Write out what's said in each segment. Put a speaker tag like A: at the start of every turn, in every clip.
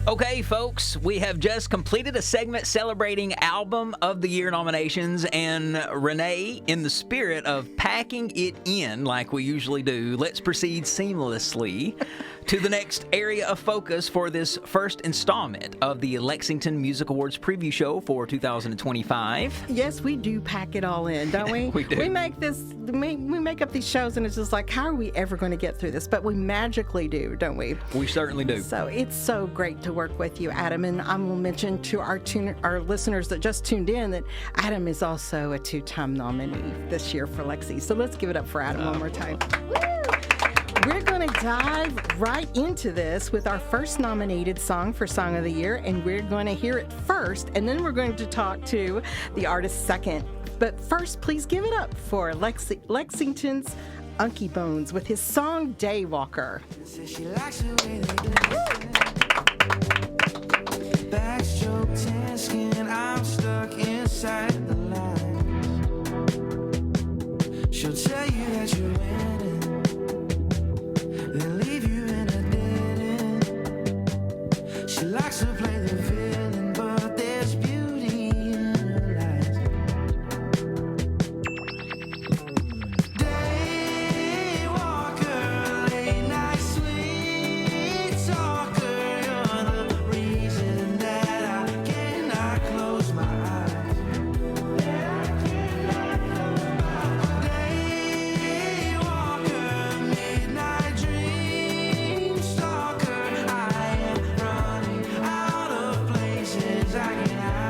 A: Okay, folks, we have just completed a segment celebrating Album of the Year nominations, and Renee, in the spirit of packing it in like we usually do, let's proceed seamlessly to the next area of focus for this first installment of the Lexington Music Awards preview show for 2025.
B: Yes, we do pack it all in, don't we?
A: We do.
B: We make up these shows, and it's just like, how are we ever going to get through this? But we magically do, don't we?
A: We certainly do.
B: So it's so great to work with you, Adam. And I will mention to our listeners that just tuned in that Adam is also a 2-time nominee this year for Lexi. So let's give it up for Adam one more time. We're going to dive right into this with our first nominated song for Song of the Year, and we're going to hear it first, and then we're going to talk to the artist second. But first, please give it up for Lexington's Unky Bones with his song Daywalker.
C: Backstroke, tan skin, I'm stuck inside the lines. She'll tell you that you're winning, then leave you in a dead end. She likes to play the villain, but there's beauty in her lies. Daywalker, late night sweet talker, you're the reason that I cannot close my eyes. Daywalker, midnight dream stalker, I am running out of places I can hide.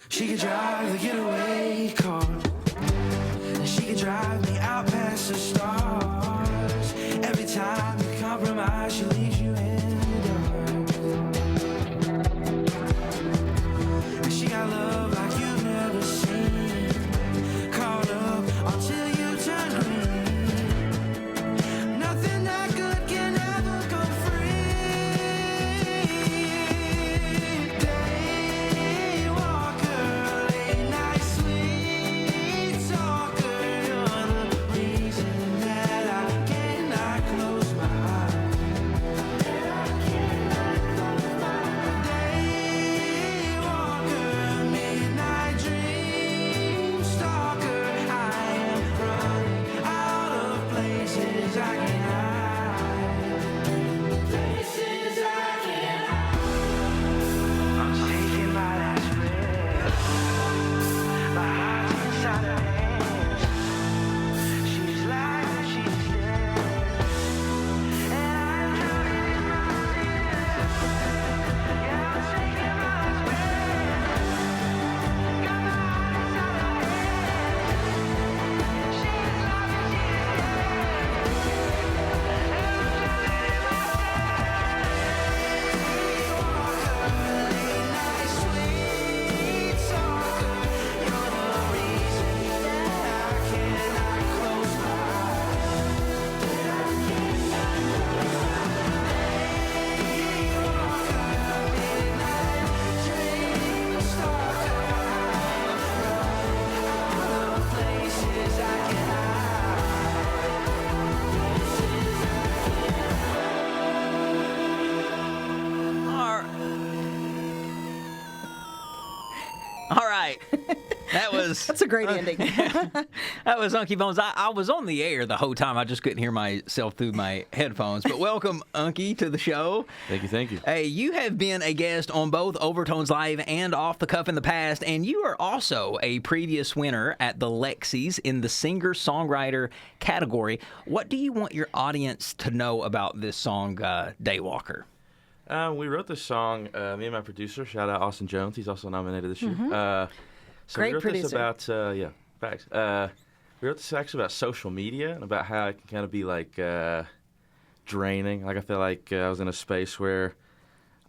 C: She could drive the getaway car, and she could drive me out past the stars. Every time you compromise, she leaves you in the dark. And she got love like you've never seen, caught up until you turn green. Nothing that good can ever go free. Daywalker, late night sweet talker, you're the reason that I cannot close my eyes. Daywalker, midnight dream stalker, I am running out of places I can hide. Places I can hide. I'm taking my last breath. My heart's inside her hands. She's lying, she's dead, and I'm drowning in my tears. Yeah, I'm taking my last breath. Got my heart inside her hands. She's lying, she's
A: All right.
B: That's a great ending.
A: That was Unky Bones. I was on the air the whole time. I just couldn't hear myself through my headphones. But welcome, Unky, to the show.
D: Thank you.
A: Hey, you have been a guest on both Overtones Live and Off the Cuff in the past, and you are also a previous winner at the Lexis in the singer-songwriter category. What do you want your audience to know about this song, Daywalker?
D: We wrote this song, me and my producer, shout out Austin Jones. He's also nominated this year. So
B: Great
D: we wrote
B: producer.
D: this about, facts. We wrote this actually about social media and about how it can kind of be like draining. Like I feel like I was in a space where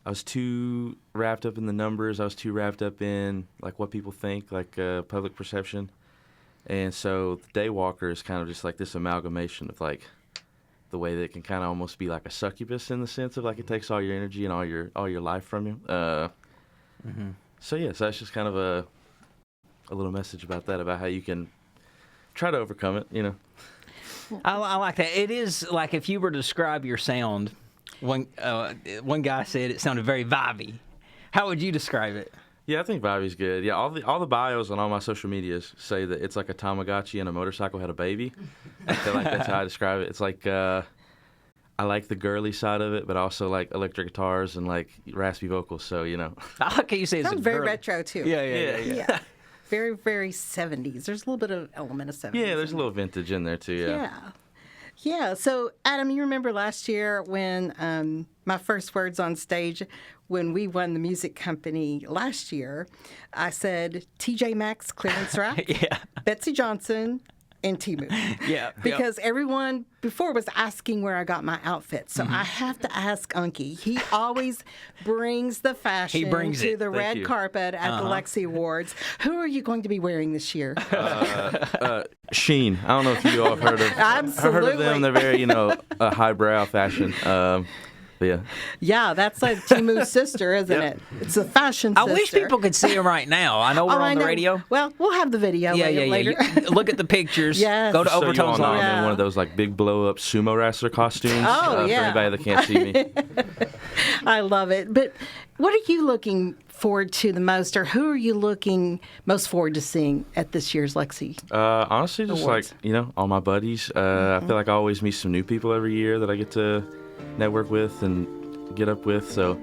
D: I was too wrapped up in the numbers. I was too wrapped up in like what people think, like public perception. And so the Daywalker is kind of just like this amalgamation of like the way that it can kind of almost be like a succubus in the sense of like it takes all your energy and all your life from you. So yeah, so that's just kind of a little message about that, about how you can try to overcome it, you know.
A: I like that. It is like if you were to describe your sound, one guy said it sounded very vibey. How would you describe it?
D: Yeah, I think Bobby's good. Yeah, all the bios on all my social medias say that it's like a Tamagotchi and a motorcycle had a baby. I feel like that's how I describe it. It's like I like the girly side of it, but also like electric guitars and like raspy vocals. So
A: I like how you say it's
B: Sounds very retro too.
A: Yeah.
B: Very, very 70s. There's a little bit of element of 70s.
D: Yeah, there's a little vintage in there too. Yeah.
B: Yeah. So, Adam, you remember last year when my first words on stage, when we won the music company last year, I said TJ Maxx clearance rack,
A: Yeah.
B: Betsy Johnson, and Timu.
A: Yeah.
B: Because everyone before was asking where I got my outfit. So I have to ask Unky. He always brings the fashion to the red carpet at the Lexi Awards. Who are you going to be wearing this year?
D: Sheen. I don't know if you all have heard of.
B: Absolutely.
D: Heard of them. They're very a highbrow fashion. But yeah.
B: Yeah, that's like Timu's sister, isn't it? It's a fashion sister.
A: I wish people could see him right now. I know we're on the radio.
B: Well, we'll have the video later.
A: You look at the pictures.
B: Yes.
A: Go to
D: So you all
A: Overtones
D: know
A: Live.
D: I'm in one of those like big blow up sumo wrestler costumes.
B: Oh, yeah.
D: For anybody that can't see me.
B: I love it. But what are you looking forward to the most, or who are you looking most forward to seeing at this year's Lexi?
D: Honestly, just
B: Awards?
D: like all my buddies. I feel like I always meet some new people every year that I get to network with and get up with. So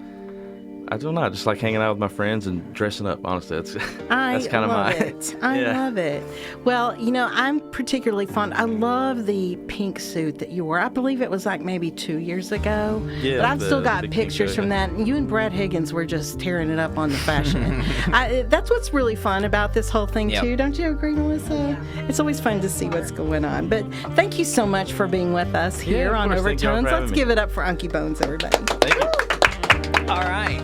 D: I don't know, just like hanging out with my friends and dressing up. Honestly, that's kind of my.
B: I love it. Well, I'm particularly fond. I love the pink suit that you wore. I believe it was like maybe 2 years ago.
D: Yeah,
B: but I've still got
D: big
B: pictures
D: pink
B: from that. And you and Brad Higgins were just tearing it up on the fashion. That's what's really fun about this whole thing too. Don't you agree, Melissa? Yeah. It's always fun to see what's going on. But thank you so much for being with us here on
D: of course. Thank y'all
B: Overtones.
D: for having
B: Let's
D: me.
B: give it up for Unky Bones, everybody.
D: Thank you.
A: All right.